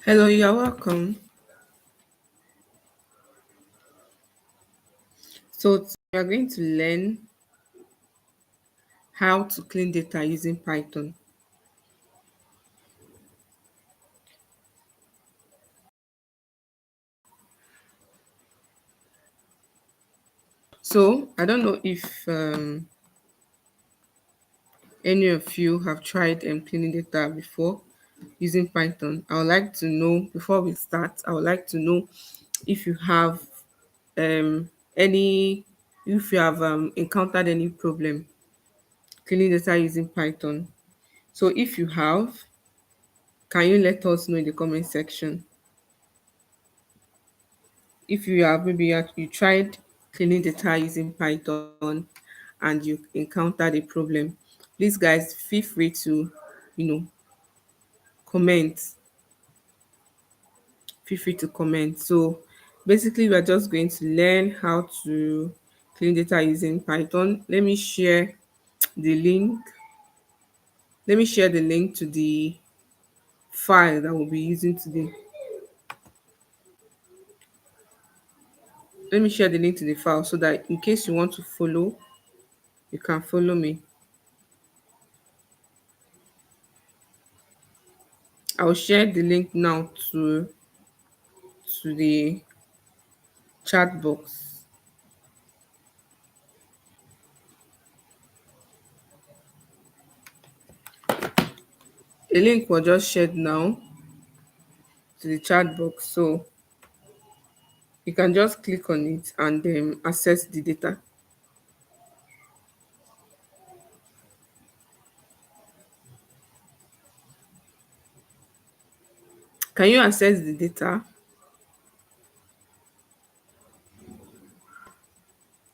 Hello, you are welcome. So we are going to learn how to clean data using Python. So I don't know if any of you have tried cleaning data before using Python. I would like to know before we start. I would like to know if you have any if you have encountered any problem cleaning data using Python. So if you have, can you let us know in the comment section? If you have maybe you tried cleaning data using Python and you encountered a problem, please guys feel free to you know comment. Feel free to comment. So basically we are just going to learn how to clean data using Python. The link. Let me share the link to the file that we'll be using today. Let me share the link to the file so that in case you want to follow, you can follow me. I'll share the link now to the chat box. A link was just shared now to the chat box, so you can just click on it and then access the data. Can you access the data?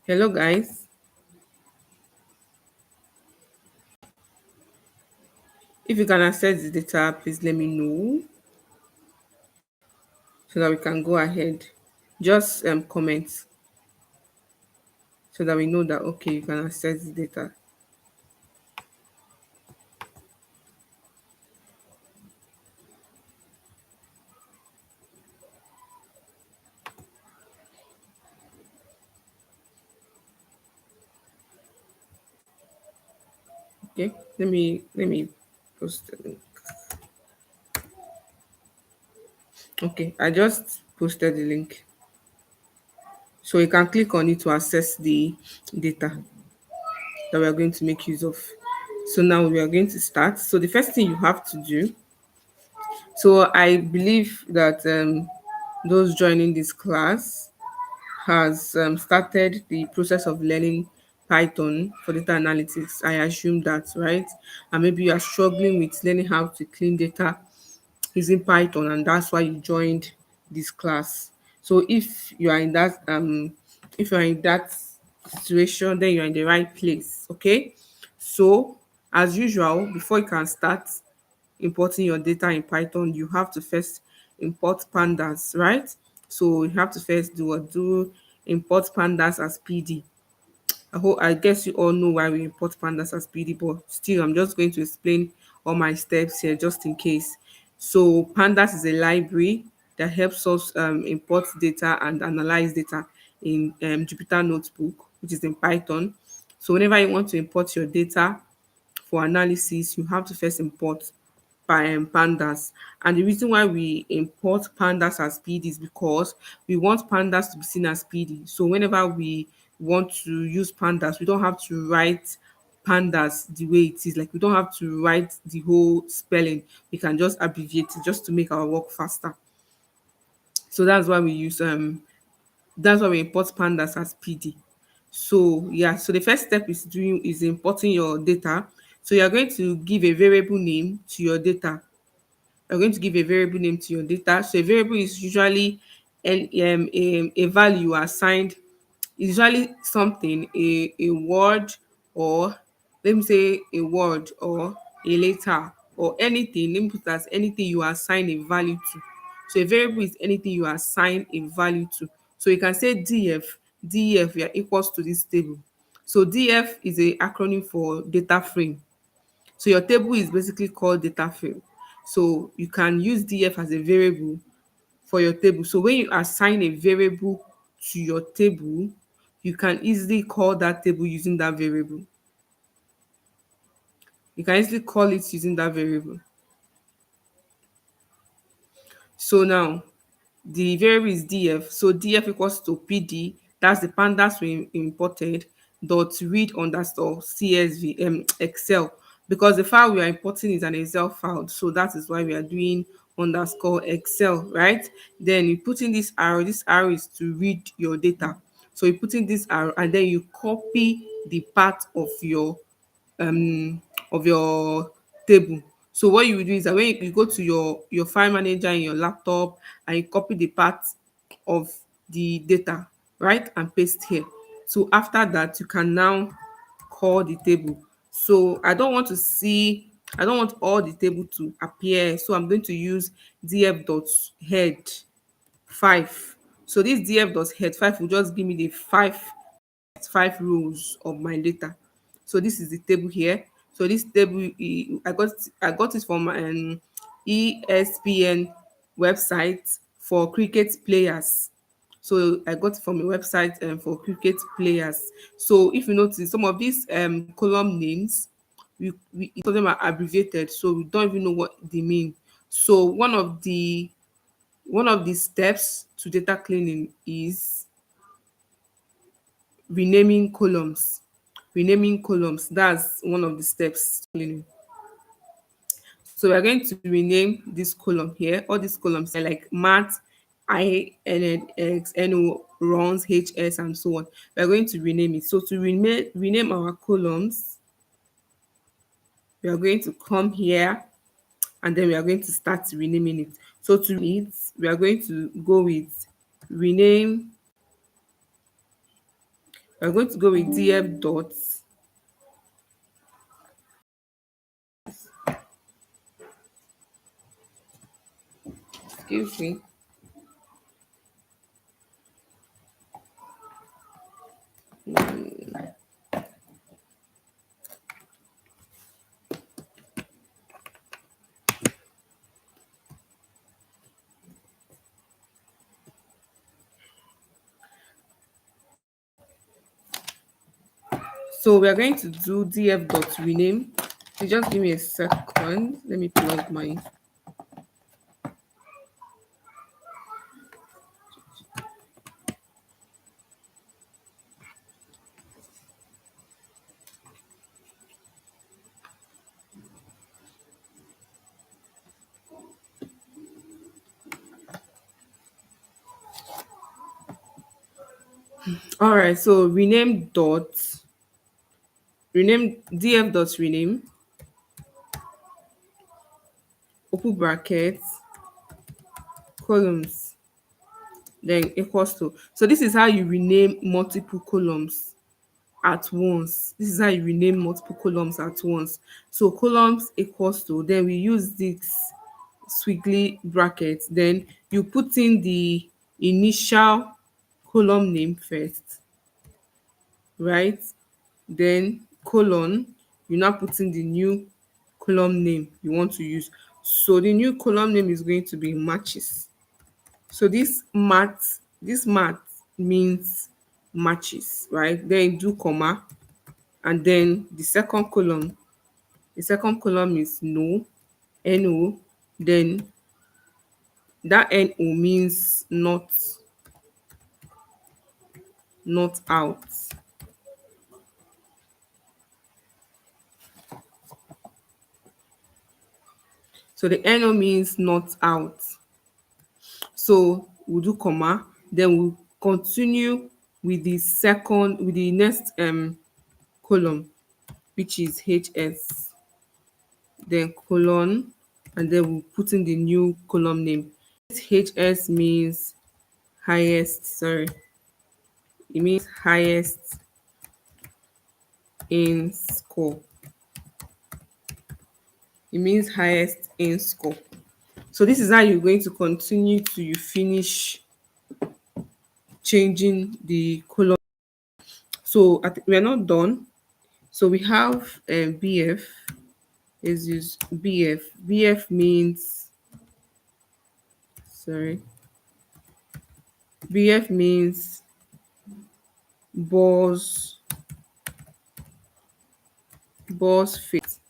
Hello, guys. If you can access the data, please let me know so that we can go ahead. Just comment so that we know that okay, you can access the data. Okay, let me post the link. Okay, I just posted the link. So you can click on it to access the data that we are going to make use of. So now we are going to start. So the first thing you have to do, so I believe that those joining this class has started the process of learning Python for data analytics. I assume that, right? And maybe you are struggling with learning how to clean data using Python, and that's why you joined this class. So if you're in that situation, then you're in the right place. Okay. So as usual, before you can start importing your data in Python, you have to first import pandas, right? So you have to first do import pandas as PD. I guess you all know why we import pandas as PD, but still, I'm just going to explain all my steps here just in case. So, pandas is a library that helps us import data and analyze data in Jupyter Notebook, which is in Python. So, whenever you want to import your data for analysis, you have to first import by pandas. And the reason why we import pandas as PD is because we want pandas to be seen as PD. So whenever we want to use pandas, we don't have to write pandas the way it is. Like we don't have to write the whole spelling. We can just abbreviate it just to make our work faster. So that's why we import pandas as PD. So yeah, so the first step is importing your data. So you're going to give a variable name to your data. You're going to give a variable name to your data. So a variable is usually a value assigned, usually something, a word, or let me say a word or a letter or anything. Let me put it as anything you assign a value to. So a variable is anything you assign a value to. So you can say df yeah, equals to this table. So df is a acronym for data frame. So your table is basically called data frame. So you can use df as a variable for your table. So when you assign a variable to your table, you can easily call that table using that variable. You can easily call it using that variable. So now the variable is df. So df equals to pd, that's the pandas we imported, dot read underscore csv excel, because the file we are importing is an excel file, so that is why we are doing underscore excel, right? Then you put in this arrow is to read your data. So you put in this arrow and then you copy the part um of your table. So what you will do is that when you go to your file manager in your laptop and you copy the part of the data, right, and paste here. So after that, you can now call the table. So I don't want all the table to appear, so I'm going to use df dot head 5. So this df dot head 5 will just give me the five rows of my data. So this is the table here. So this table, I got it from ESPN website for cricket players. So I got it from a website for cricket players. So if you notice, some of these column names, some of them are abbreviated, so we don't even know what they mean. So one of the steps to data cleaning is renaming columns. Renaming columns, that's one of the steps to cleaning. So we're going to rename this column here. All these columns are like math, INX, NO, runs, HS, and so on. We're going to rename it. So to rename our columns, we are going to come here and then we are going to start renaming it. So to it, we are going to go with rename. We're going to go with df dot. Excuse me. So we are going to do df dot rename. So just give me a second. Let me plug my. All right. So rename df dot rename, open brackets, columns, then equals to. So this is how you rename multiple columns at once. This is how you rename multiple columns at once. So columns equals to, then we use this squiggly bracket, then you put in the initial column name first, right? Then colon, you now put in the new column name you want to use. So the new column name is going to be matches. So this math means matches, right? Then do comma, and then the second column is no, then that no means not out. So the no means not out. So we'll do comma, then we'll continue with the next column, which is hs, then colon, and then we'll put in the new column name. Hs means highest, sorry, it means highest in score. It means highest in score. So this is how you're going to continue till you finish changing the column. So we're not done. So we have bf, Let's use BF. BF means, sorry, BF means boss, boss face,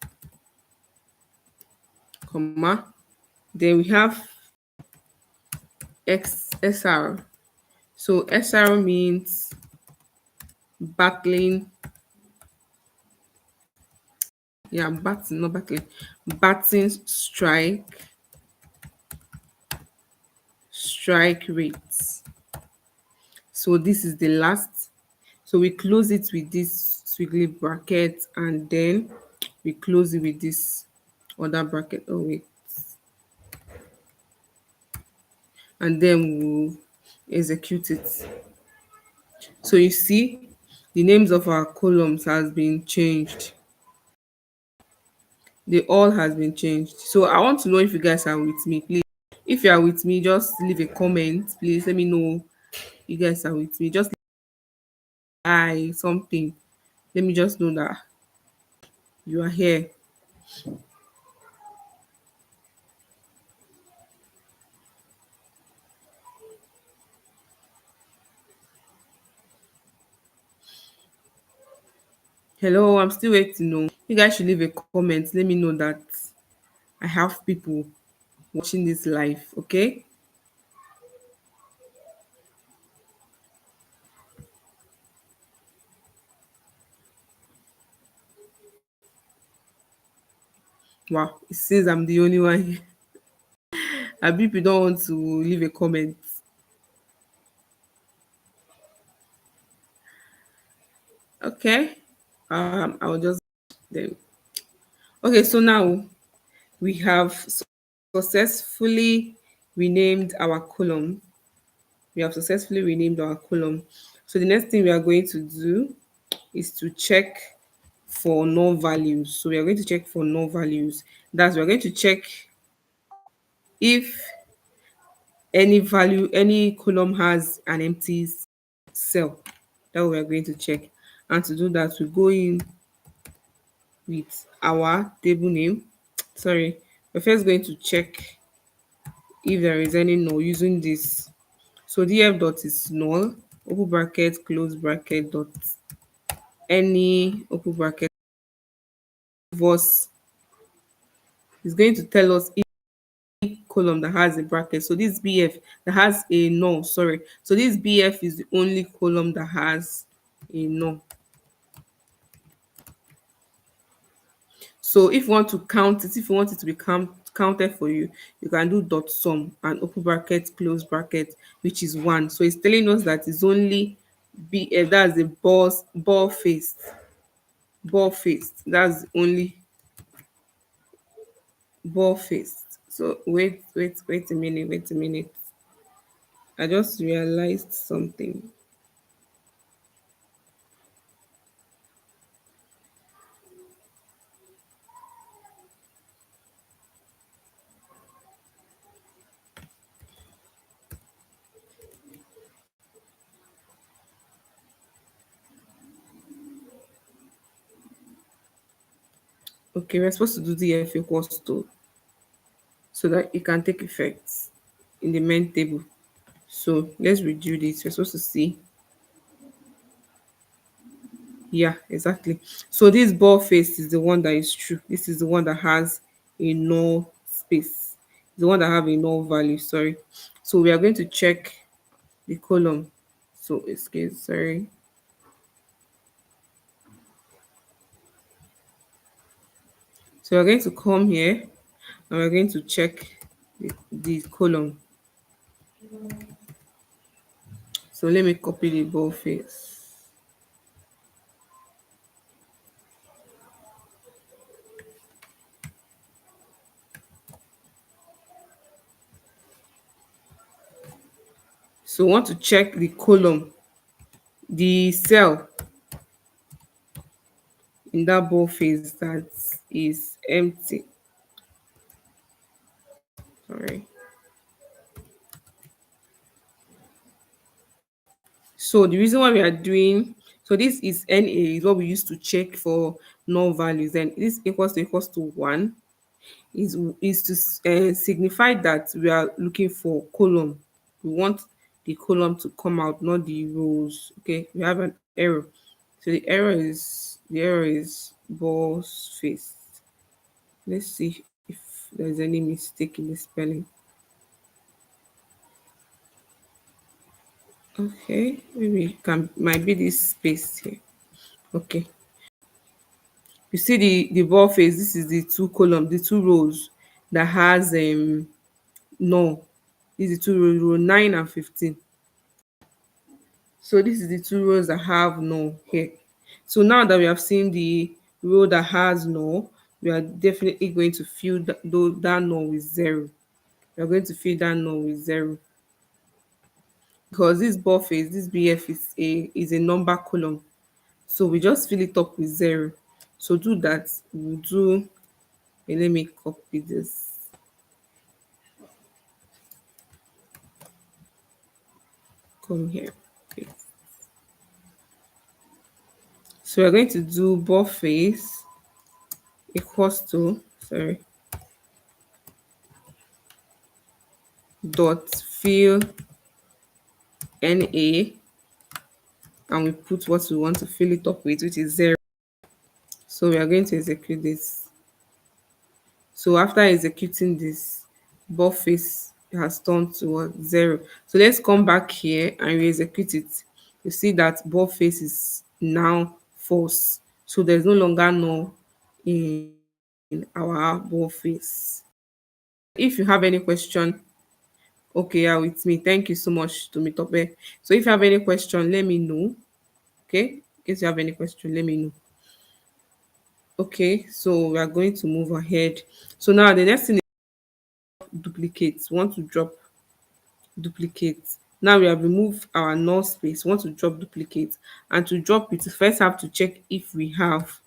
comma. Then we have SR. So SR means battling, yeah, batting, not battling, batting strike rates. So this is the last. So we close it with this squiggly bracket, and then we close it with this other bracket. Oh wait, and then we'll execute it. So you see, the names of our columns has been changed. They all has been changed. So I want to know if you guys are with me, please. If you are with me, just leave a comment, please. Let me know you guys are with me. Just I something. Let me just know that you are here. Hello, I'm still waiting. No, you guys should leave a comment. Let me know that I have people watching this live. Okay. Wow, it seems I'm the only one here. And people don't want to leave a comment. Okay. I'll just then. Okay, so now we have successfully renamed our column. We have successfully renamed our column. So the next thing we are going to do is to check for null values. So we are going to check for null values. That's we're going to check if any column has an empty cell. That we are going to check. And to do that, we go in with our table name. Sorry, we're first going to check if there is any null using this. So df dot is null, open bracket, close bracket, dot any open bracket was is going to tell us if column that has a bracket. So this BF that has a null, sorry. So this BF is the only column that has a null. So if you want to count it, if you want it to be counted for you, you can do dot sum and open bracket, close bracket, which is one. So it's telling us that it's only BF, that's the ball faced. That's the only ball faced. So wait a minute. I just realized something. Okay, we're supposed to do DF equals to so that it can take effect in the main table. So let's redo this. We're supposed to see. Yeah, exactly. So this ball face is the one that is true. This is the one that has a null space. The one that have a null value. Sorry. So we are going to check the column. So excuse, sorry. So we're going to come here and we're going to check the column. So let me copy the ball face. So we want to check the column, the cell in that ball face that is empty. Sorry. So the reason why we are doing so this is NA is what we use to check for null values, then this equals to 1 is to signify that we are looking for column. We want the column to come out, not the rows. Okay, we have an error. So the error is boss face. Let's see if there's any mistake in the spelling. Okay, maybe it can might be this space here. Okay, you see the ball face. This is the two column, the two rows that has no. This is the two rows, row 9 and 15. So this is the two rows that have no here. So now that we have seen the row that has no, we are definitely going to fill that no with 0. We are going to fill that no with 0, because this buff is this BF is a number column. So we just fill it up with 0. So do that. We'll do. Let me copy this. Come here. Okay. So we're going to do buff face equals to, sorry, dot fill NA, and we put what we want to fill it up with, which is 0. So we are going to execute this. So after executing this, buff face has turned to what? 0. So let's come back here and re-execute it. You see that buff face is now false. So there's no longer null in our buff face. If you have any question, okay, yeah, with me. Thank you so much to Mitope. So if you have any question, let me know. Okay, in case you have any question, let me know. Okay, so we are going to move ahead. So now the next thing is duplicates. We want to drop duplicates. Now we have removed our null space. We want to drop duplicates, and to drop it, you first have to check if we have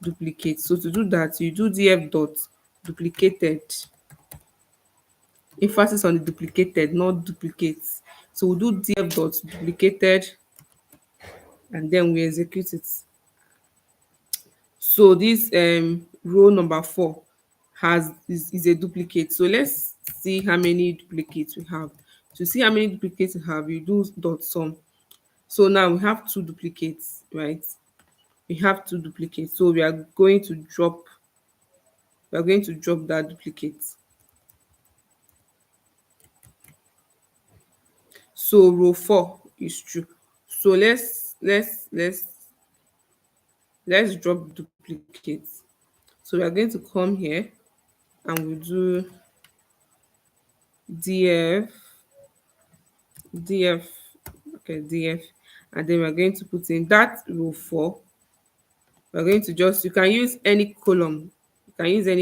duplicates. So to do that, you do df dot duplicated. Emphasis on the duplicated, not duplicates. So we'll do df dot duplicated, and then we execute it. So this row number 4 is a duplicate. So let's see how many duplicates we have. To see how many duplicates we have, you do dot sum. So now we have 2 duplicates, right? We have 2 duplicates. So we are going to drop that duplicate. So row 4 is true. So let's drop duplicates. So we are going to come here and we'll do df df okay, df, and then we're going to put in that row 4. We're going to just, you can use any column, right? You can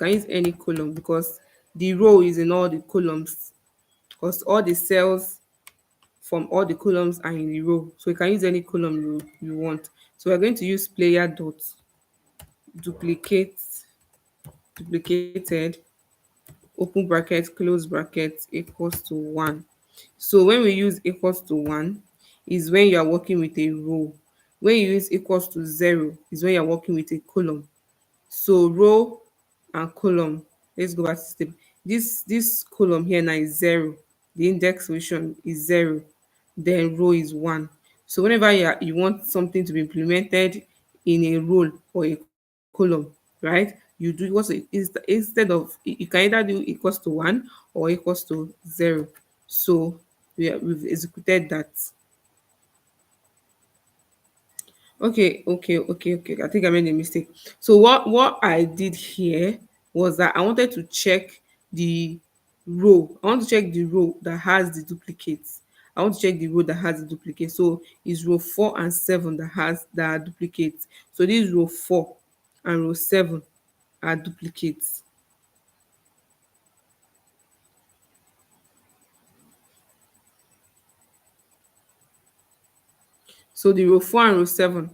use any column, because the row is in all the columns, because all the cells from all the columns are in the row. So you can use any column you want. So we're going to use player dot duplicate duplicated, open bracket, close bracket, equals to 1. So when we use equals to 1 is when you are working with a row. When you use equals to 0 is when you are working with a column. So row and column, let's go back to step. This column here now is 0. The index position is 0. Then row is 1. So whenever you want something to be implemented in a row or a column, right? You do what is instead of, you can either do equals to 1 or equals to 0. So we've executed that. Okay. I think I made a mistake. So what I did here was that I wanted to check the row. I want to check the row that has the duplicates. I want to check the row that has the duplicate. So it's row 4 and 7 that are duplicates. So this row 4 and row 7 are duplicates. So the row 4 and row 7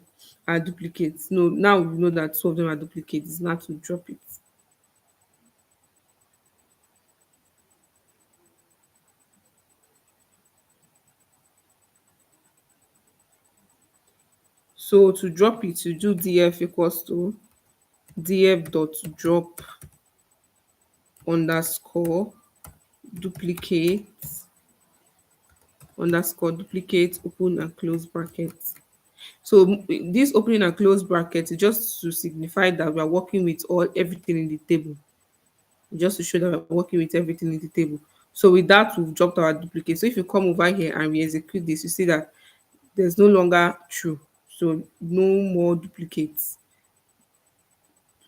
are duplicates. No, now we know that 2 of them are duplicates. It's not to drop it. So to drop it, you do df equals to df dot drop underscore duplicate open and close brackets. So this opening and close bracket is just to signify that we are working with all everything in the table, just to show that we're working with everything in the table. So with that, we've dropped our duplicate. So if you come over here and we execute this, you see that there's no longer true. So no more duplicates.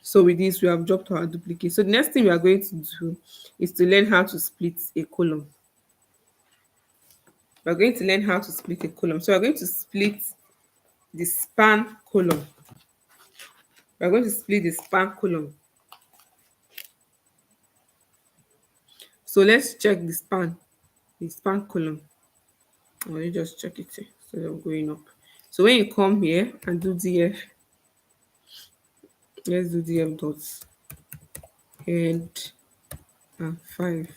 So with this, we have dropped our duplicate. So the next thing we are going to do is to learn how to split a column. We're going to learn how to split a column. So we're going to split the span column. We're going to split the span column. So let's check the span column. Let me just check it here. So they're going up. So when you come here and do df, let's do df dots head and 5.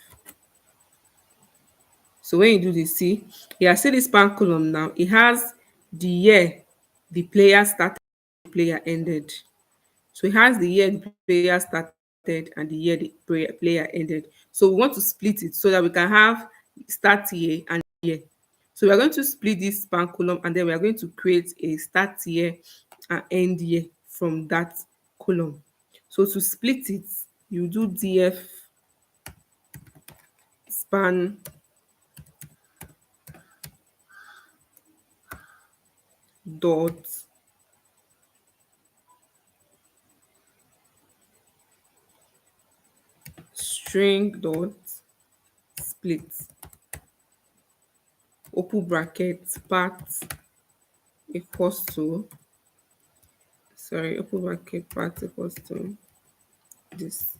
So when you do this, see this span column now. It has the year the player started, the player ended. So it has the year the player started and the year the player ended. So we want to split it so that we can have start year and year. So we are going to split this span column and then we are going to create a start year and end year from that column. So to split it, you do df span dot string dot split open bracket part equals to open bracket part equals to this.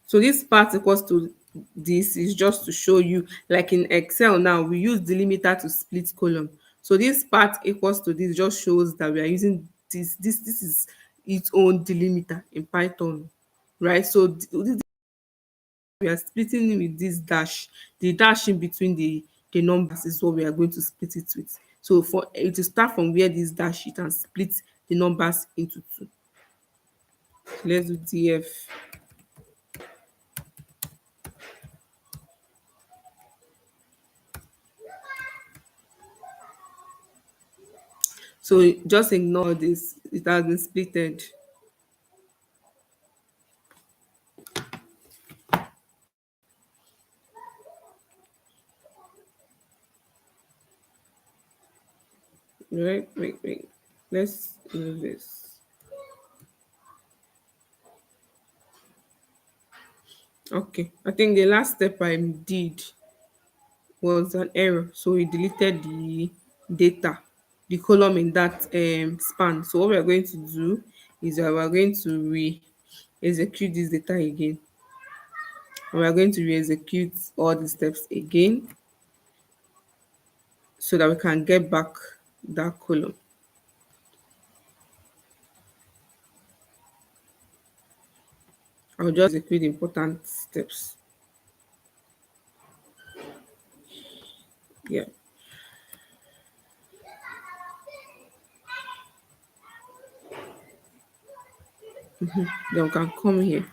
So this part equals to this is just to show you, like in Excel now, we use delimiter to split column. So this part equals to this just shows that we are using this is its own delimiter in Python, right? So we are splitting it with this dash. The dash in between the numbers is what we are going to split it with. So for it to start from where this dash, it and split the numbers into two. So let's do df so just ignore this, it has been splitted. Right, wait, let's do this. Okay, I think the last step I did was an error, so we deleted the data, the column in that span. So what we are going to do is that we are going to re-execute this data again. We are going to re-execute all the steps again so that we can get back that column. I'll just execute the important steps. Yeah. Then we can come here.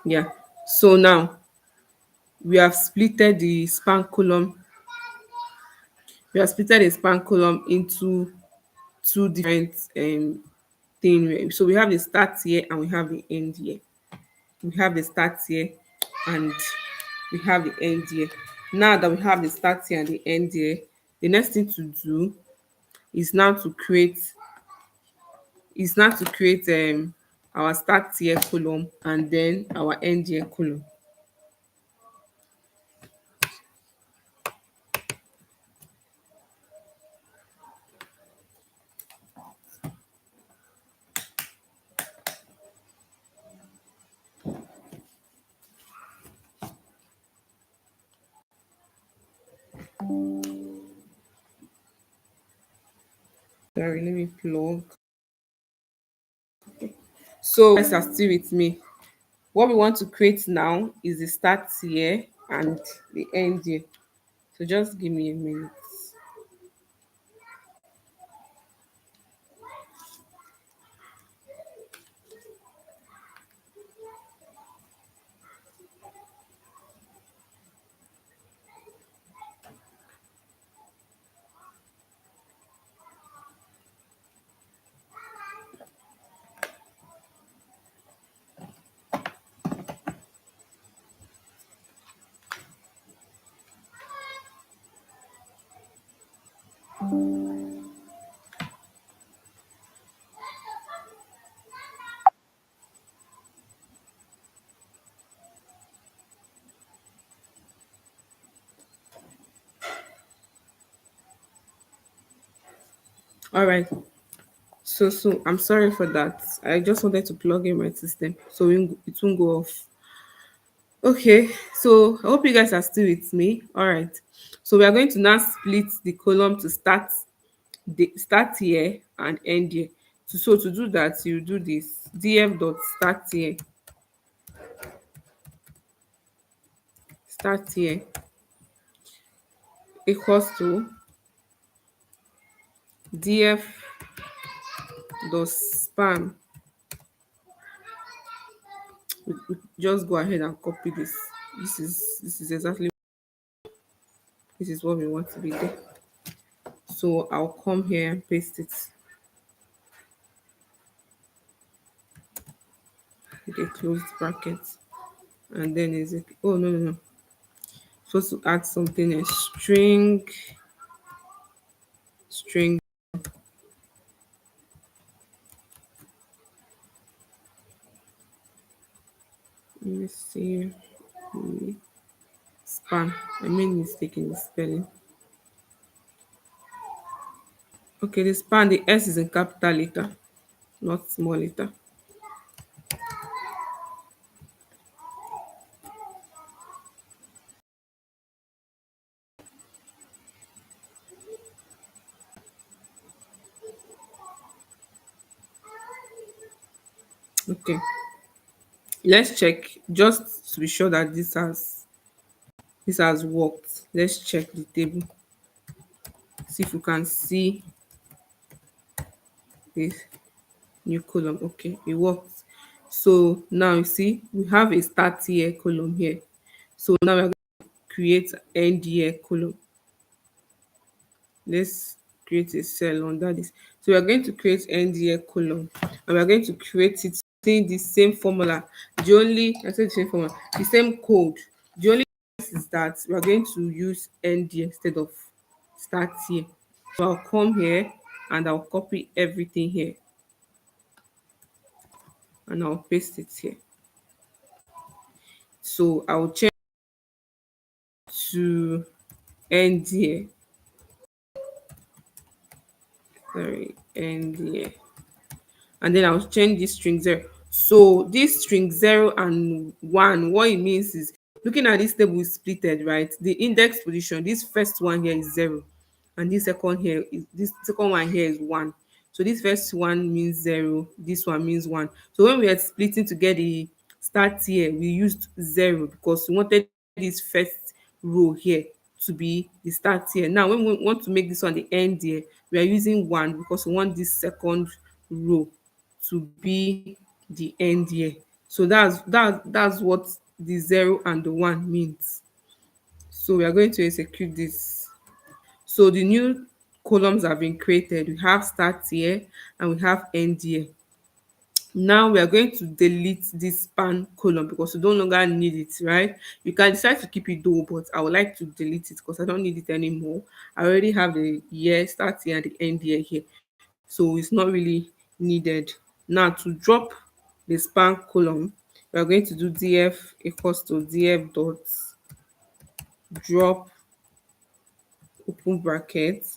Yeah. So now we have splitted the span column. We have splitted the span column into two different things. So we have the start here and we have the end here. We have the start here and we have the end here. Now that we have the start here and the end here, the next thing to do is now to create our start here column and then our end here column. Sorry, let me plug. So guys are still with me. What we want to create now is the start here and the end here. So just give me a minute. All right. So I'm sorry for that. I just wanted to plug in my system so it won't go off. Okay, so I hope you guys are still with me. All right. So we are going to now split the column to start here and end here. So to do that, you do this df dot start here equals to df dot span. We just go ahead and copy this. This is exactly this is what we want to be there. So I'll come here and paste it. Okay, closed bracket. And then is it, oh no, supposed to add something, a string. Let me see. Hmm, span. I made mistake in the spelling. Okay, the span, the S is in capital letter, not small letter. Okay, let's check just to be sure that this has worked. Let's check the table. See if we can see this new column. Okay, it worked. So now you see we have a start here column here. So now we're going to create end year column. Let's create a cell under this. So we are going to create end year column and we are going to create it using the same formula. The only I said the same formula, the same code. The only difference is that we are going to use end year instead of start here. So I'll come here and I'll copy everything here and I'll paste it here. So I'll change to end year. Sorry, end year. And then I'll change this string 0. So this string 0 and 1, what it means is, looking at this table is splitted, right? The index position, this first one here is 0, and this second one here is 1. So this first one means 0, this one means 1. So when we are splitting to get the start here, we used 0 because we wanted this first row here to be the start here. Now when we want to make this one the end here, we are using 1 because we want this second row to be the end here. So that's what the 0 and the 1 means. So we are going to execute this. So the new columns have been created. We have start here and we have end here. Now we are going to delete this span column because we no longer need it, right? You can decide to keep it though, but I would like to delete it because I don't need it anymore. I already have the year start here and the end here, so it's not really needed. Now to drop the span column, we are going to do df equals to df dot drop open bracket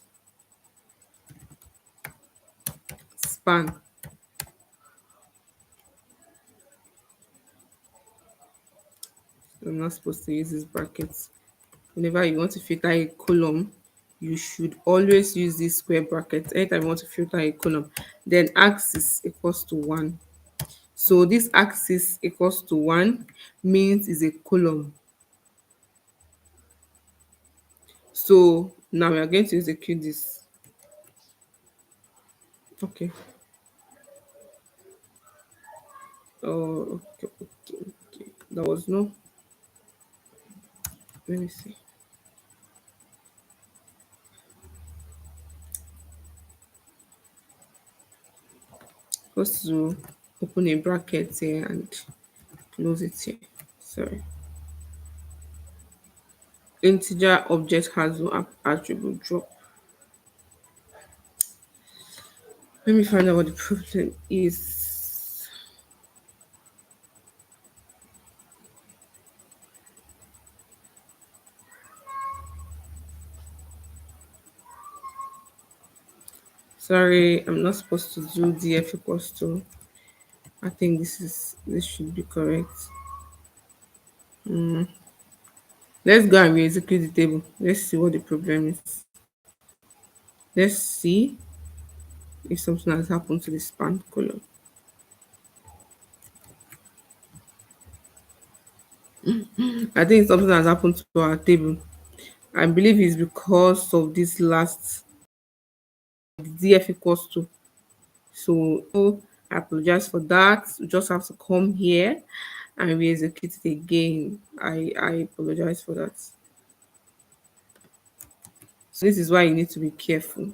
span. I'm not supposed to use these brackets. Whenever you want to filter a column, you should always use this square bracket anytime you want to filter a column. Then axis equals to 1. So this axis equals to 1 means is a column. So now we are going to execute this. Okay. Oh, okay. There was no. Let me see. Supposed to open a bracket here and close it here. Sorry. Integer object has no attribute drop. Let me find out what the problem is. Sorry, I'm not supposed to do df equals to. I think this should be correct. Let's go and re-execute the table. Let's see what the problem is. Let's see if something has happened to the span column. I think something has happened to our table. I believe it's because of this last df equals to. So I apologize for that. We just have to come here and re-execute it again. I apologize for that. So this is why you need to be careful.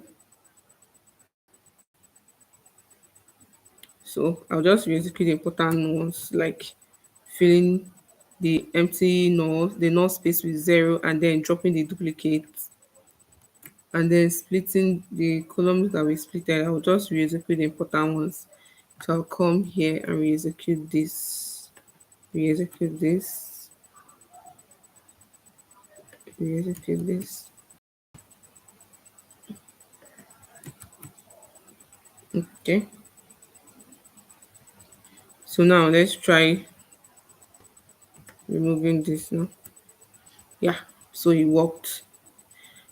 So I'll just re-execute the important ones, like filling the empty null, the null space with 0, and then dropping the duplicate, and then splitting the columns that we splitted. I'll just re-execute the important ones. So I'll come here and re-execute this, re-execute this, re-execute this. Okay. So now let's try removing this now. Yeah, so it worked.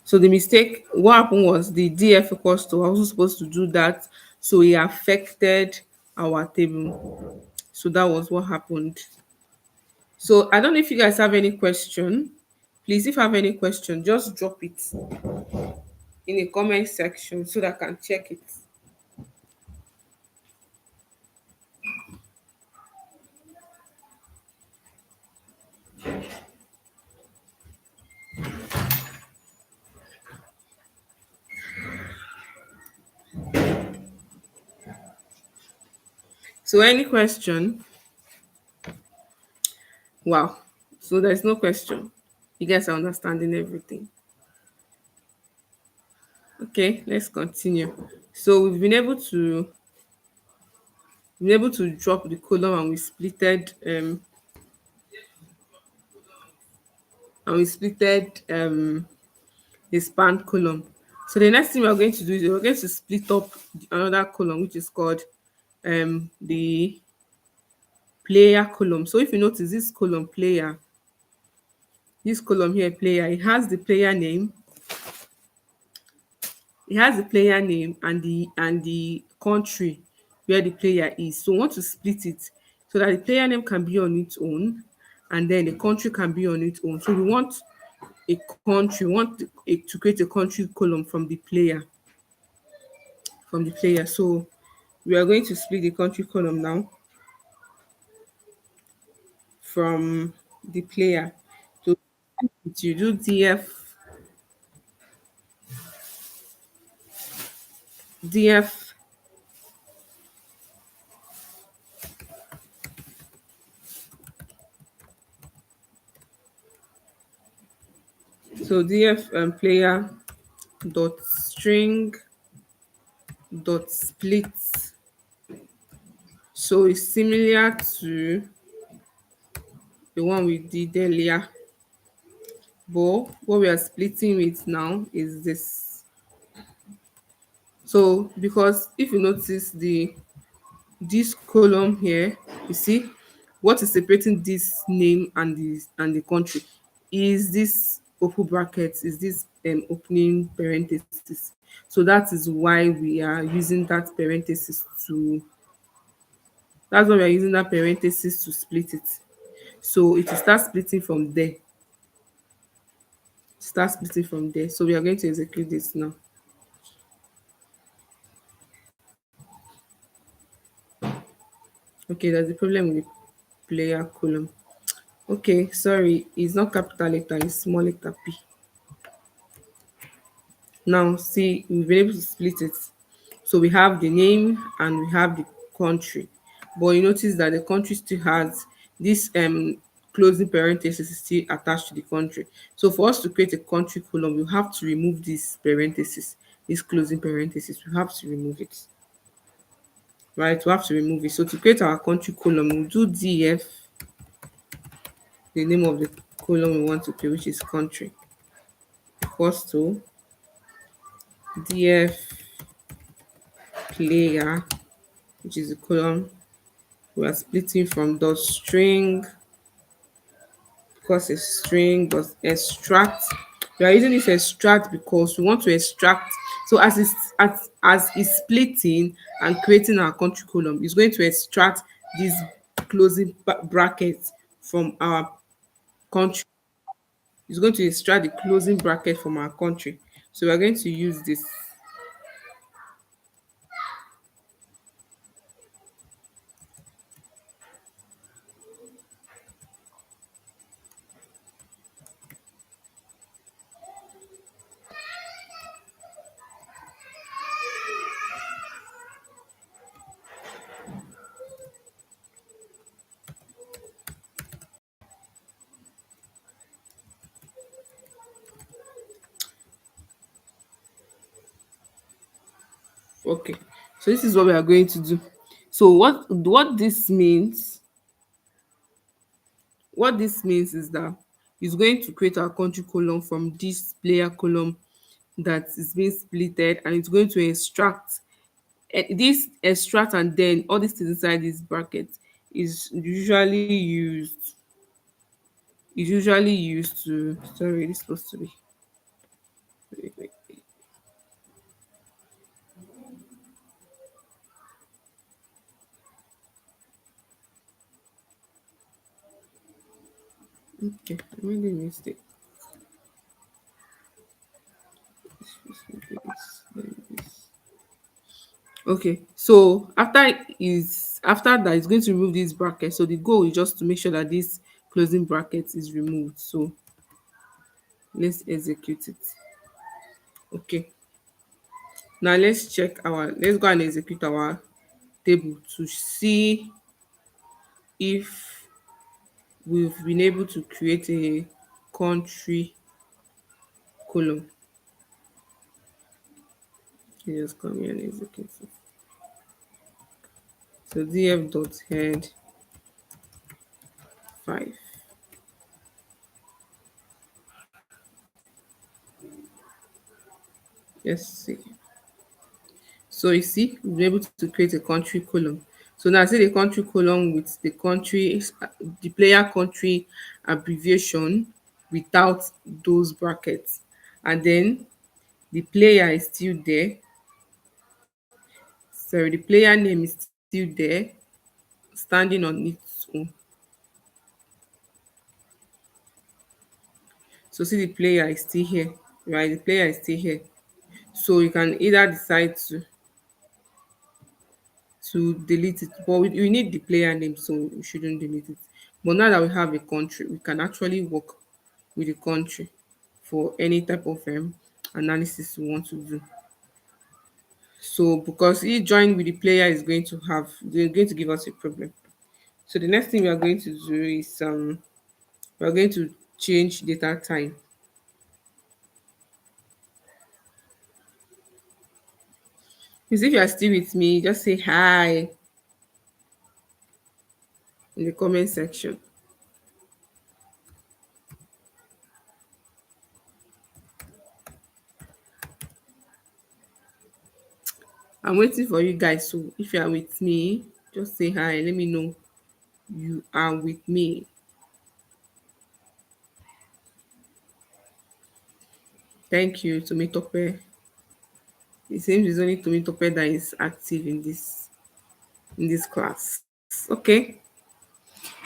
So the mistake, what happened was the df equals to, I was supposed to do that. So it affected our table. So that was what happened. So I don't know if you guys have any question. Please, if you have any question, just drop it in the comment section so that I can check it. So any question? Wow. So there's no question. You guys are understanding everything. Okay, let's continue. So we've been able to drop the column, and we splitted the span column. So the next thing we're going to do is we're going to split up another column, which is called the player column. So if you notice this column player, this column here player, it has the player name and the country where the player is. So we want to split it so that the player name can be on its own and then the country can be on its own. So we want a country, we want to create a country column from the player. So we are going to split the country column now from the player. So you do df df player dot string dot split. So it's similar to the one we did earlier, but what we are splitting with now is this. So because if you notice this column here, you see what is separating this name and the country is this open brackets, is this opening parenthesis. So that is why we are using that parenthesis to that's why we are using that parenthesis to split it. So it will start splitting from there. So we are going to execute this now. Okay, there's a problem with the player column. Okay, sorry, it's not capital letter, it's small letter p. Now see, we've been able to split it. So we have the name and we have the country, but you notice that the country still has this closing parenthesis is still attached to the country. So for us to create a country column, we have to remove this parenthesis, this closing parenthesis. We have to remove it. Right, we have to remove it. So to create our country column, we'll do df, the name of the column we want to create, which is country, equals to df player, which is the column we are splitting from dot string, because it's string, but extract. We are using this extract because we want to extract. So as it's splitting and creating our country column, it's going to extract this closing bracket from our country. It's going to extract the closing bracket from our country. So we're going to use this. Okay. So this is what we are going to do. So what this means is that it's going to create our country column from this player column that is being splitted, and it's going to extract this extract, and then all these things inside this bracket is usually used to, sorry, this is supposed to be, wait, wait, wait. Okay, I made a mistake. Okay, so after that it's going to remove this bracket. So the goal is just to make sure that this closing bracket is removed. So let's execute it. Okay, now let's go and execute our table to see if we've been able to create a country column. You just come here and execute it. So df dot head 5. Let's see. So you see, we'll be able to create a country column. So now I see the country column with the player country abbreviation without those brackets. And then the player is still there. Sorry, the player name is still there, standing on its own. So see, the player is still here, right? The player is still here. So you can either decide to delete it, but we need the player name, so we shouldn't delete it. But now that we have a country, we can actually work with the country for any type of analysis we want to do. So because he joined with the player is going to they're going to give us a problem. So the next thing we are going to do is we are going to change data type. Please, if you are still with me, just say hi in the comment section. I'm waiting for you guys. So if you are with me, just say hi. Let me know you are with me. Thank you, Tomitope. It seems it's only Tomitope that is active in this class. Okay.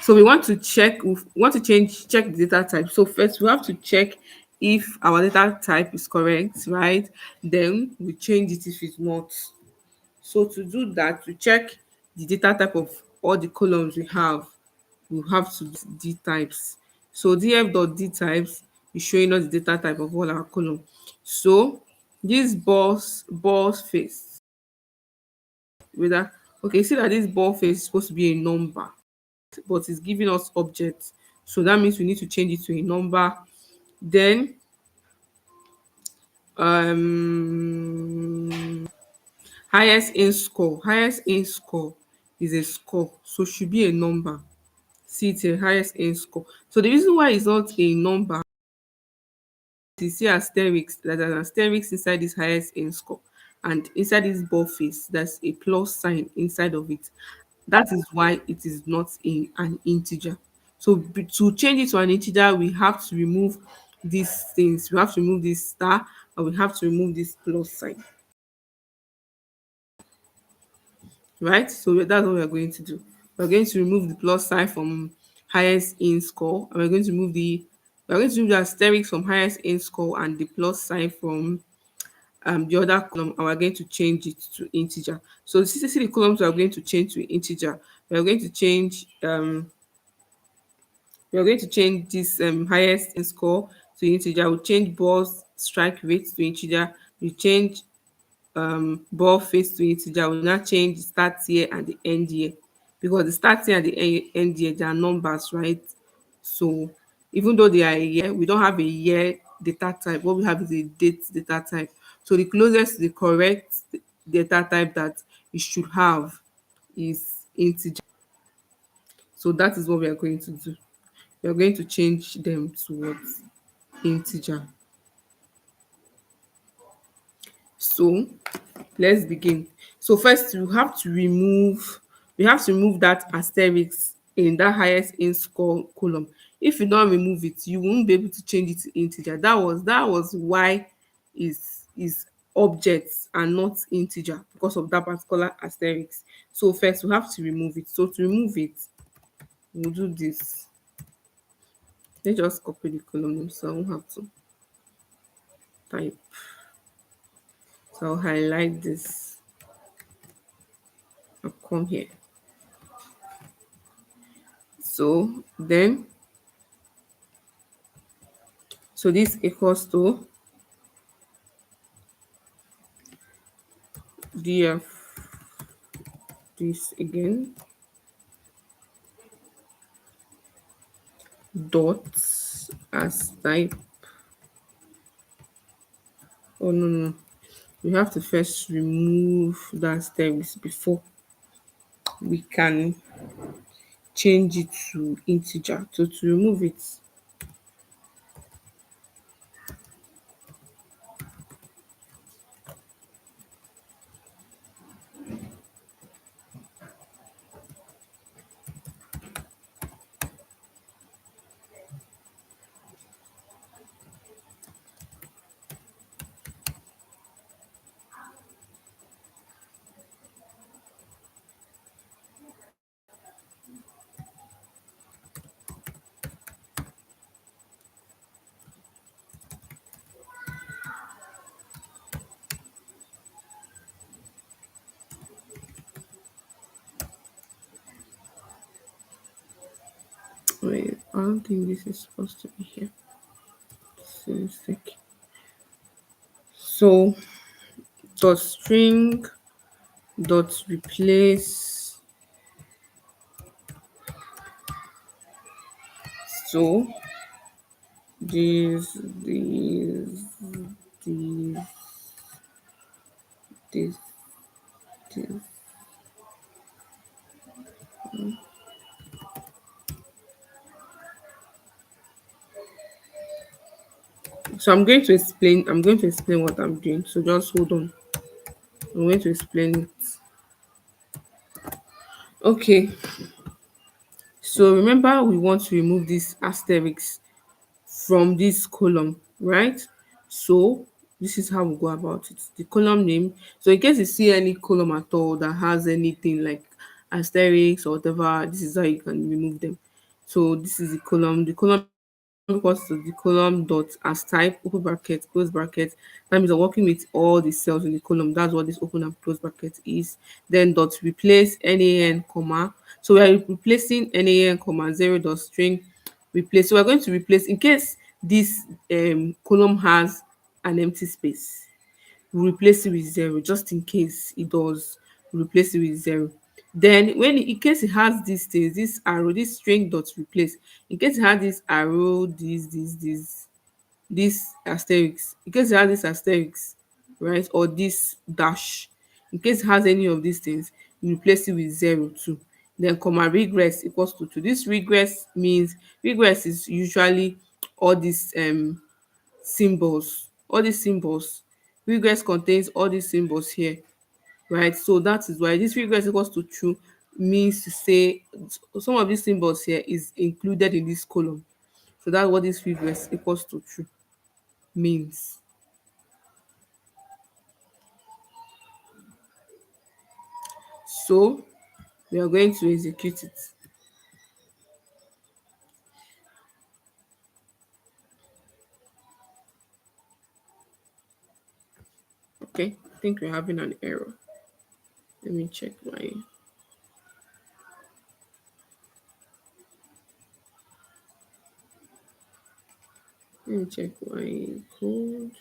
So we want to check the data type. So first we have to check if our data type is correct, right? Then we change it if it's not. So to do that, to check the data type of all the columns we have to do d types. So df.d types is showing us the data type of all our column. So this ball face, whether, okay, see that this ball face is supposed to be a number, but it's giving us objects. So that means we need to change it to a number. Then highest in score is a score, so should be a number. See, it's a highest in score. So the reason why it's not a number is see asterisk, that there's an asterisk inside this highest in score. and inside this ball face there's a plus sign inside of it. That is why it is not in an integer. So to change it to an integer, we have to remove these things. We have to remove this star, and we have to remove this plus sign. Right? So that's what we're going to do. We're going to remove the plus sign from highest in score, and we're going to remove the asterisk from highest in score and the plus sign from the other column, and we're going to change it to integer. So see the columns we are going to change to integer. We are going to change this highest in score to integer. We change ball's strike rate to integer. We change ball face to integer. We now change the start year and the end year, because the start year and the end year, they are numbers, right? So even though they are a year, we don't have a year data type. What we have is a date data type. So the closest to the correct data type that you should have is integer. So that is what we are going to do. We are going to change them to what? Integer. So let's begin. So first we have to remove that asterisk in that highest in score column. If you don't remove it, you won't be able to change it to integer. That was why is objects and not integer, because of that particular asterisk. So first we have to remove it. So to remove it, we'll do this. Let's just copy the column name so I won't have to type. So I'll highlight this. I'll come here. So this equals to df this again dot as type. Oh no, we have to first remove that asterisk before we can change it to integer. So to remove it, wait, I don't think this is supposed to be here. It's a mistake. So dot string dot replace. So these these this this. So I'm going to explain what I'm doing. So just hold on. I'm going to explain it. Okay. So remember, we want to remove this asterisk from this column, right? So this is how we go about it. The column name. So in case you see any column at all that has anything like asterisk or whatever, this is how you can remove them. So this is the column. The column equals to the column dot as type, open bracket, close bracket. That means I'm working with all the cells in the column. That's what this open and close bracket is. Then dot replace nan comma. So we are replacing nan comma 0 dot string replace. So we're going to replace in case this column has an empty space. We replace it with 0 just in case it does. We replace it with 0. Then when in case it has these things, this arrow, this string dot replace, in case it has this arrow, this asterisk, in case it has this asterisk, right, or this dash, in case it has any of these things, you replace it with 0 too. Then comma regress equals to 2. This regress is usually all these symbols, regress contains all these symbols here, right? So that is why this regress equals to true means to say some of these symbols here is included in this column. So that's what this regress equals to true means. So we are going to execute it. Okay, I think we're having an error. Let me check my. Let me check my code.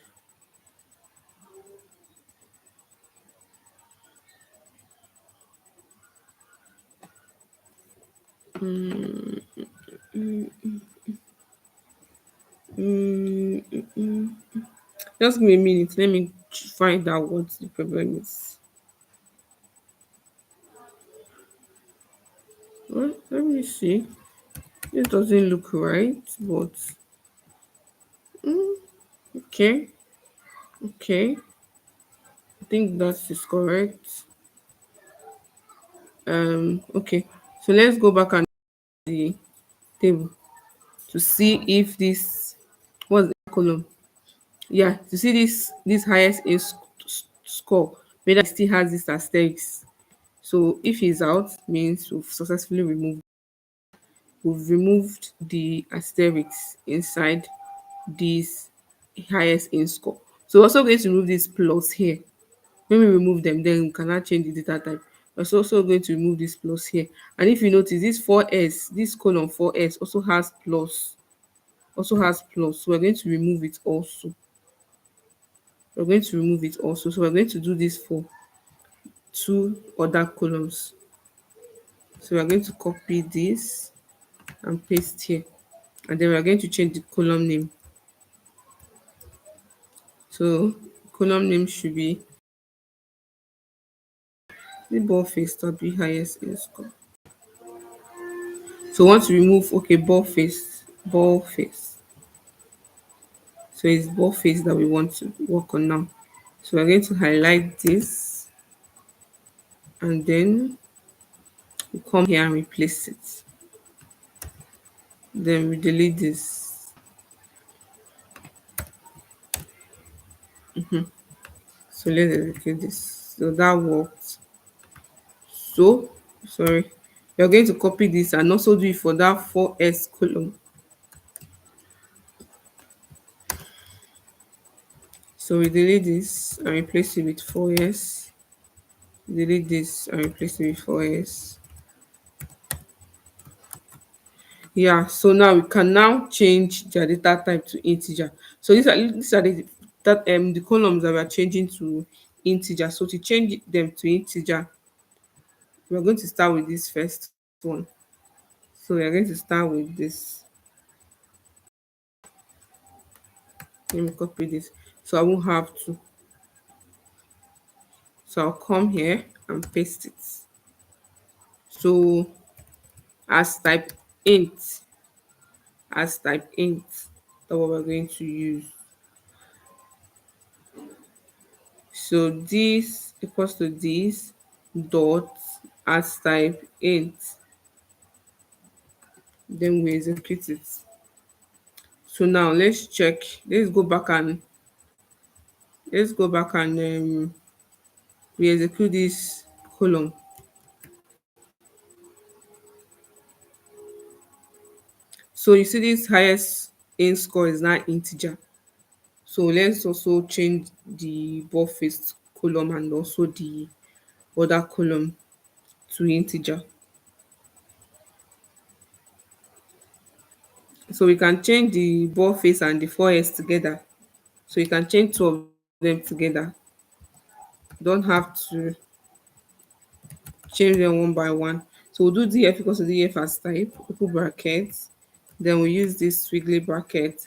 Mm, mm, mm. Just give me a minute. Let me find out what the problem is. Well, let me see. It doesn't look right, but okay, okay. I think that is correct. Okay. So let's go back and the table to see if this what's the column. Yeah, to see this highest in score, whether it still has this asterisk. So if he's out, means we've removed the asterisk inside this highest in score. So we're also going to remove this plus here. When we remove them, then we cannot change the data type. We're also going to remove this plus here. And if you notice, this 4s, this column 4s also has plus, So we're going to remove it also. So we're going to do this for two other columns. So we're going to copy this and paste here. And then we're going to change the column name. So column name should be the ball face that be highest in score. So once we remove, okay, ball face. So it's ball face that we want to work on now. So we're going to highlight this and then we come here and replace it. Then we delete this. So let's execute this. So that worked. So sorry. You're going to copy this and also do it for that 4s column. So we delete this and replace it with 4s. Delete this and replace it with 4s. Yeah, so now we can now change their data type to integer. So these are the columns that we are changing to integer. So to change them to integer, we are going to start with this first one. So we are going to start with this. Let me copy this so I won't have to. So I'll come here and paste it. So as type int, that's what we're going to use. So this equals to this dot as type int. Then we execute it. So now let's check. Let's go back and we execute this column. So you see this highest in score is now integer. So let's also change the ball face column and also the other column to integer. So we can change the ball face and the 4s together. So you can change two of them together. You don't have to change them one by one. So we'll do df equals to df as type, open brackets. Then we use this squiggly bracket.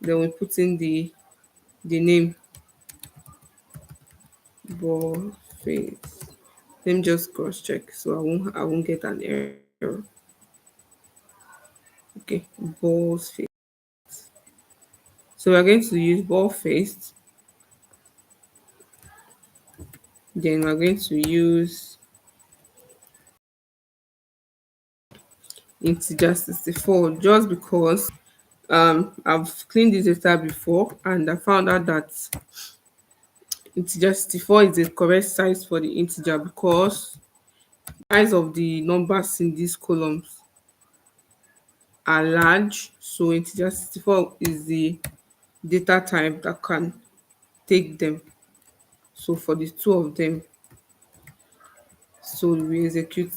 Then we put in the name ball face. Let me just cross check so I won't get an error. Okay, ball face. So we're going to use ball face Then we're going to use integer 64 just because I've cleaned this data before and I found out that integer 64 is the correct size for the integer because size of the numbers in these columns are large. So integer 64 is the data type that can take them. So for the two of them, so we execute.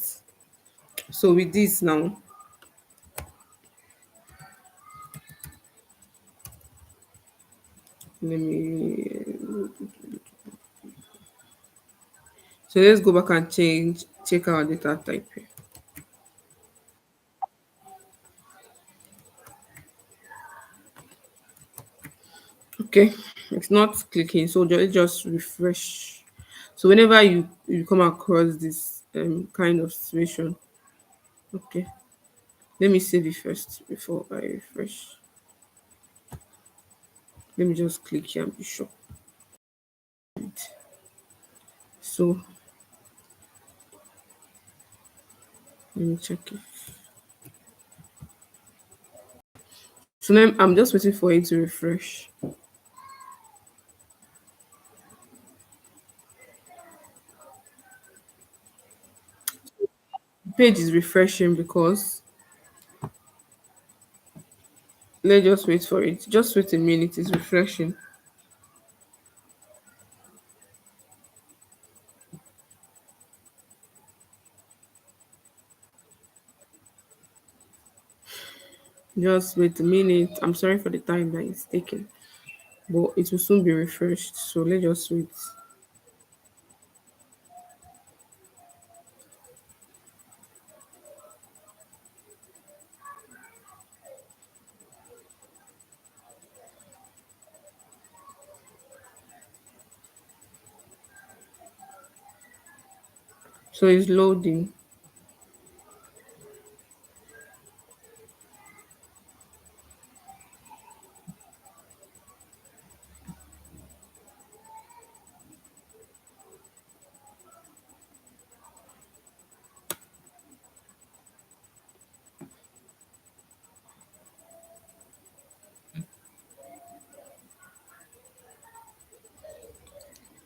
So with this now, let me so let's go back and check our data type here. Okay, it's not clicking, so just refresh. So whenever you come across this kind of situation, okay, let me save it first before I refresh. Let me just click here and be sure. So let me check it. So now I'm just waiting for it to refresh. The page is refreshing because let's just wait for it. Just wait a minute, it's refreshing. Just wait a minute. I'm sorry for the time that it's taking, but it will soon be refreshed. So let's just wait. So it's loading.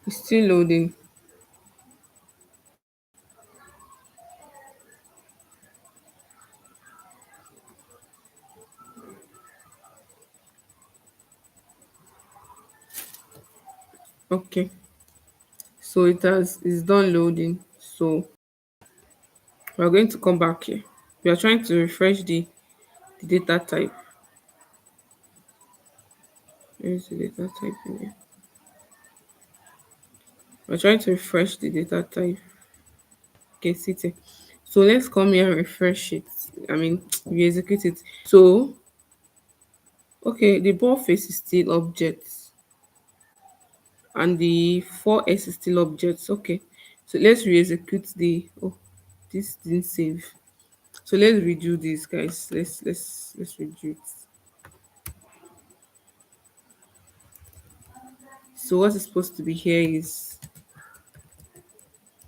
It's still loading. Okay. So it's done loading. So we're going to come back here. We are trying to refresh the data type. Where's the data type in here? We're trying to refresh the data type. Okay, sit here. So let's come here and refresh it. I mean, we execute it. So, okay, the ball face is still objects and the 4s is still objects. Okay, so let's re-execute the. Oh, this didn't save. So let's redo this, guys. Let's redo it. So what is supposed to be here is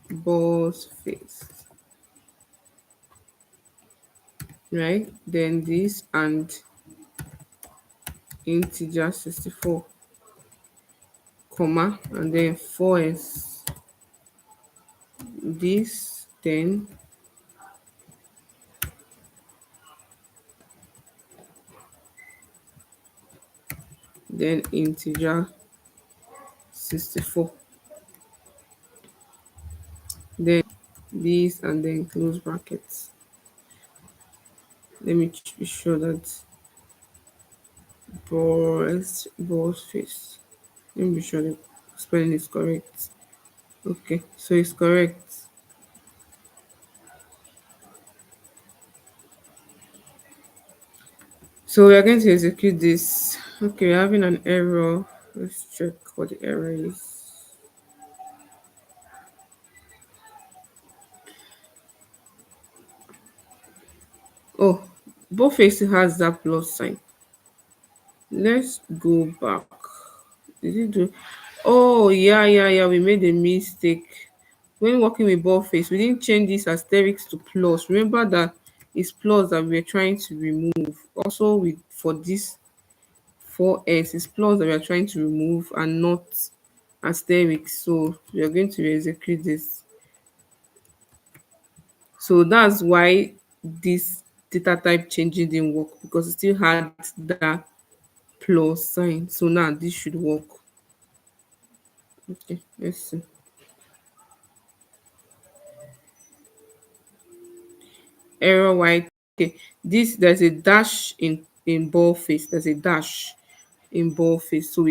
ball's face, right? Then this and integer 64, comma, and then 4s. This, then integer 64. Then this and then close brackets. Let me be sure that balls face. Let me be sure the spelling is correct. Okay, so it's correct. So we are going to execute this. Okay, we're having an error. Let's check what the error is. Oh, both faces has that plus sign. Let's go back. Did it do? Oh, yeah, yeah, yeah. We made a mistake. When working with ball face, we didn't change this asterisk to plus. Remember that it's plus that we're trying to remove. Also, with for this 4s, it's plus that we're trying to remove and not asterisk. So we are going to execute this. So that's why this data type changing didn't work, because it still had that plus sign. So now this should work. Okay, let's see. Error white. Okay, this there's a dash in ball face. There's a dash in ball face. So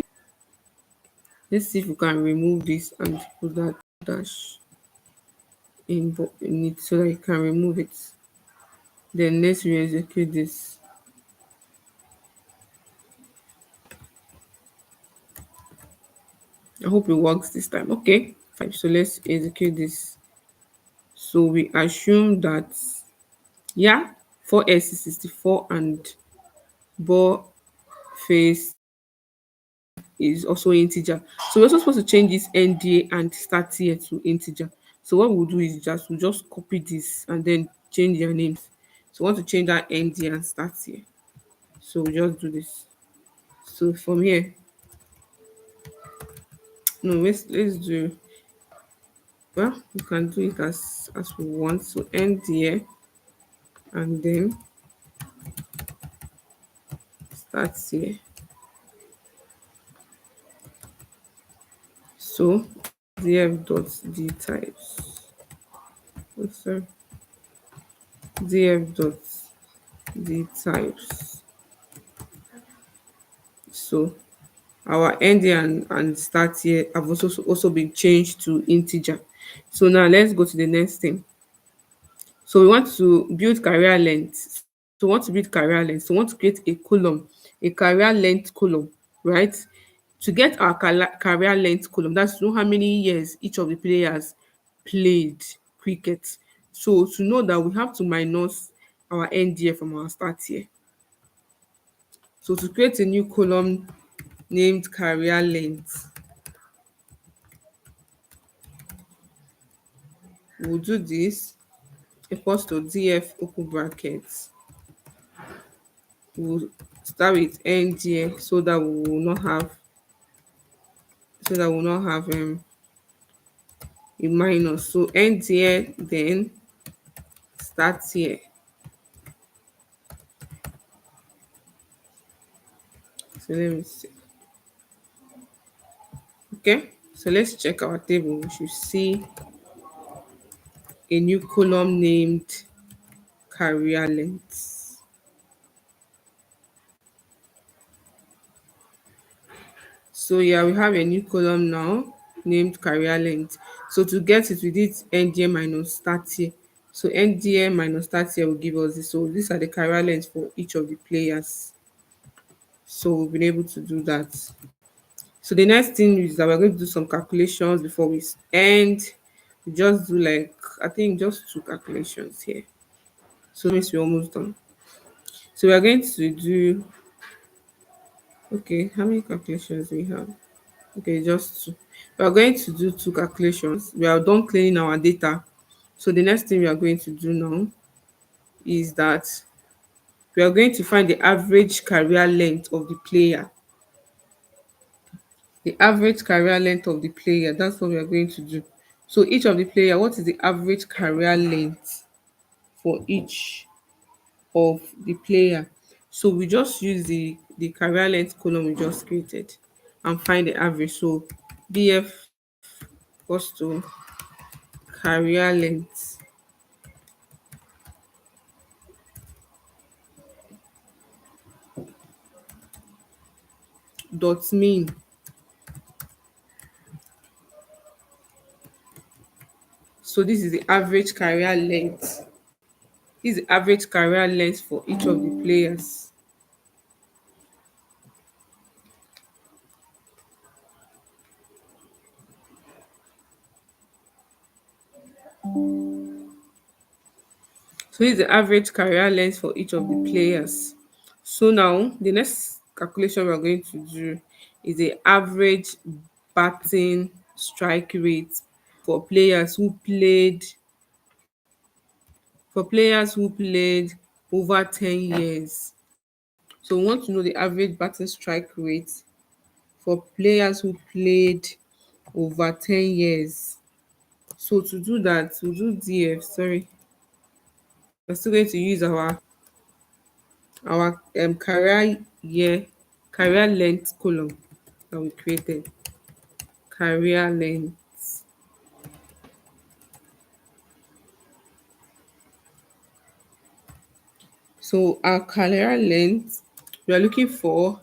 let's see if we can remove this and put that dash in it so that you can remove it. Then let's re-execute this. I hope it works this time. Okay, fine. So let's execute this. So we assume that, yeah, 4s is 64 and ball face is also integer. So we're also supposed to change this NDA and start here to integer. So what we'll do is we'll just copy this and then change their names. So we want to change that ND and start here. So we just do this. So from here, no, let's do, well, we can do it as we want. So end here and then start here. So df dot d types. Oh, sorry. Df dot d types. So our end and start here have also been changed to integer. So now let's go to the next thing. So we want to build career length. So we want to build career length. So we want to create a column, a career length column, right? To get our career length column, that's to know how many years each of the players played cricket. So to know that, we have to minus our end year from our start year. So to create a new column named career length, we'll do this equals to df open brackets. We'll start with end year so that we will not have a minus. So end year, then start year. So let me see. Okay, so let's check our table. We should see a new column named career length. So yeah, we have a new column now named career length. So to get it, we did end year minus start year. So end year minus start year will give us this. So these are the career lengths for each of the players. So we've been able to do that. So the next thing is that we're going to do some calculations before we end. We just do, like, I think just 2 calculations here. So that means we're almost done. So we're going to do, okay, how many calculations do we have? Okay, just 2. We are going to do 2 calculations. We are done cleaning our data. So the next thing we are going to do now is that we are going to find the average career length of the player. The average career length of the player, that's what we are going to do. So each of the player, what is the average career length for each of the player? So we just use the career length column we just created and find the average. So df equals to career length dot mean. So this is the average career length. This is the average career length for each of the players. So this is the average career length for each of the players. So now the next calculation we are going to do is the average batting strike rate for players who played over 10 years. So we want to know the average batting strike rate for players who played over 10 years. So to do that, we'll do DF, sorry. We're still going to use our career length column that we created. Career length. So our career length, we are looking for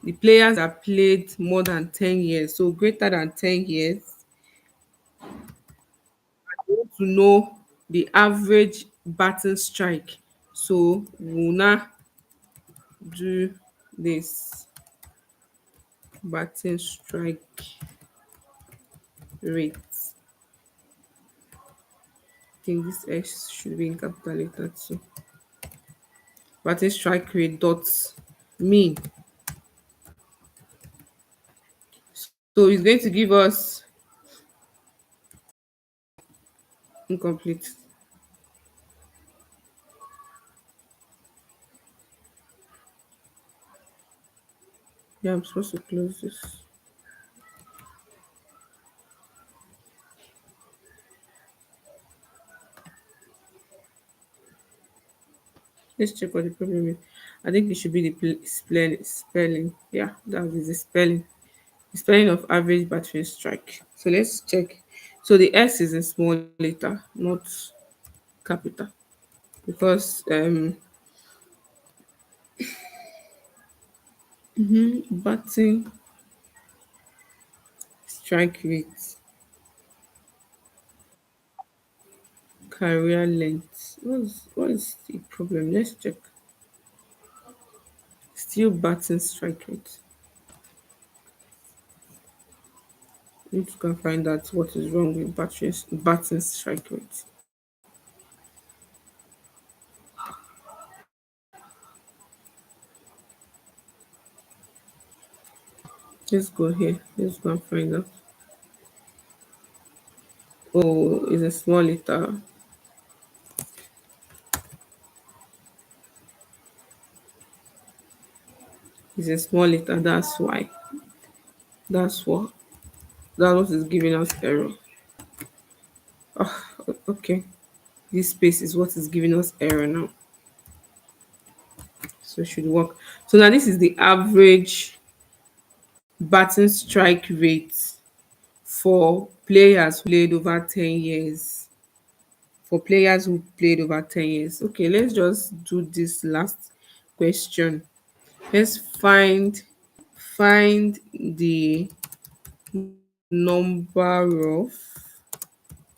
the players that played more than 10 years, so greater than 10 years. We want to know the average batting strike. So we'll now do this batting strike rate. I think this X should be in capital letter too. Batting strike rate dot mean. So it's going to give us incomplete. Yeah, I'm supposed to close this. Let's check what the problem is. I think it should be the spelling. Yeah, that is the spelling. The spelling of average battery strike. So let's check. So the S is in small letter, not capital, because batting strike rate, career length. What is the problem? Let's check. Still batting strike rate. Need to go and find out what is wrong with batting strike rate. Let's go here. Let's go and find out. Oh, it's a small letter. It's a small letter. That's why. That's what. That's what is giving us error. Okay. This space is what is giving us error now. So it should work. So now this is the average batting strike rate for players who played over 10 years. For players who played over 10 years. Okay, let's just do this last question. Let's find the number of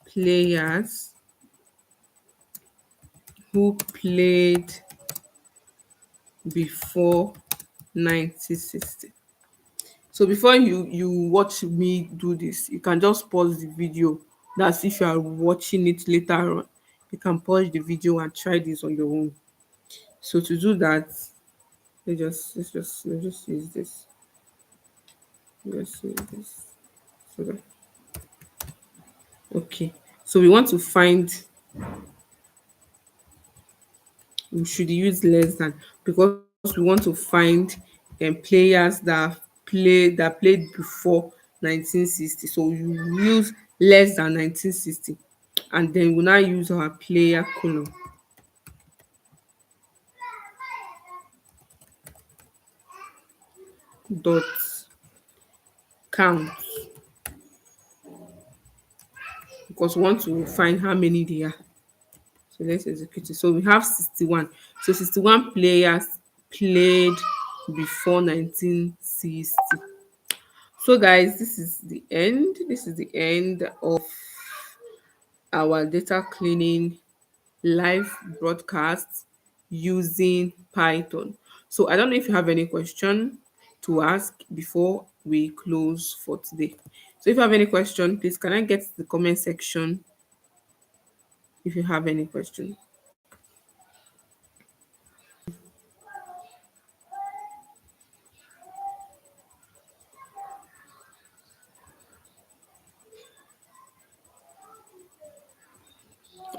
players who played before 1960. So before you watch me do this, you can just pause the video. That's if you are watching it later on. You can pause the video and try this on your own. So to do that, let's just use this. Let's use this. So that, okay. So we want to find, we should use less than, because we want to find players that played before 1960. So you use less than 1960, and then we now use our player column dot count, because we want to find how many they are. So let's execute it. So we have 61. So 61 players played before 1960. So guys, this is the end. This is the end of our data cleaning live broadcast using Python. So I don't know if you have any question to ask before we close for today. So if you have any question, please can I get the comment section if you have any question.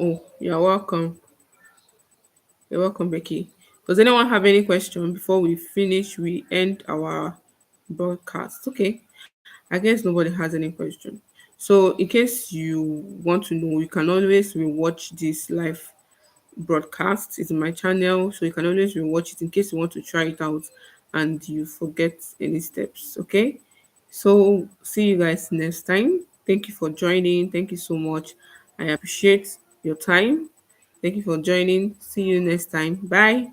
Oh, you're welcome. You're welcome, Becky. Does anyone have any question before we finish? We end our broadcast. Okay. I guess nobody has any question. So, in case you want to know, you can always rewatch this live broadcast. It's in my channel, so you can always rewatch it in case you want to try it out and you forget any steps. Okay. So, see you guys next time. Thank you for joining. Thank you so much. I appreciate your time. Thank you for joining. See you next time. Bye.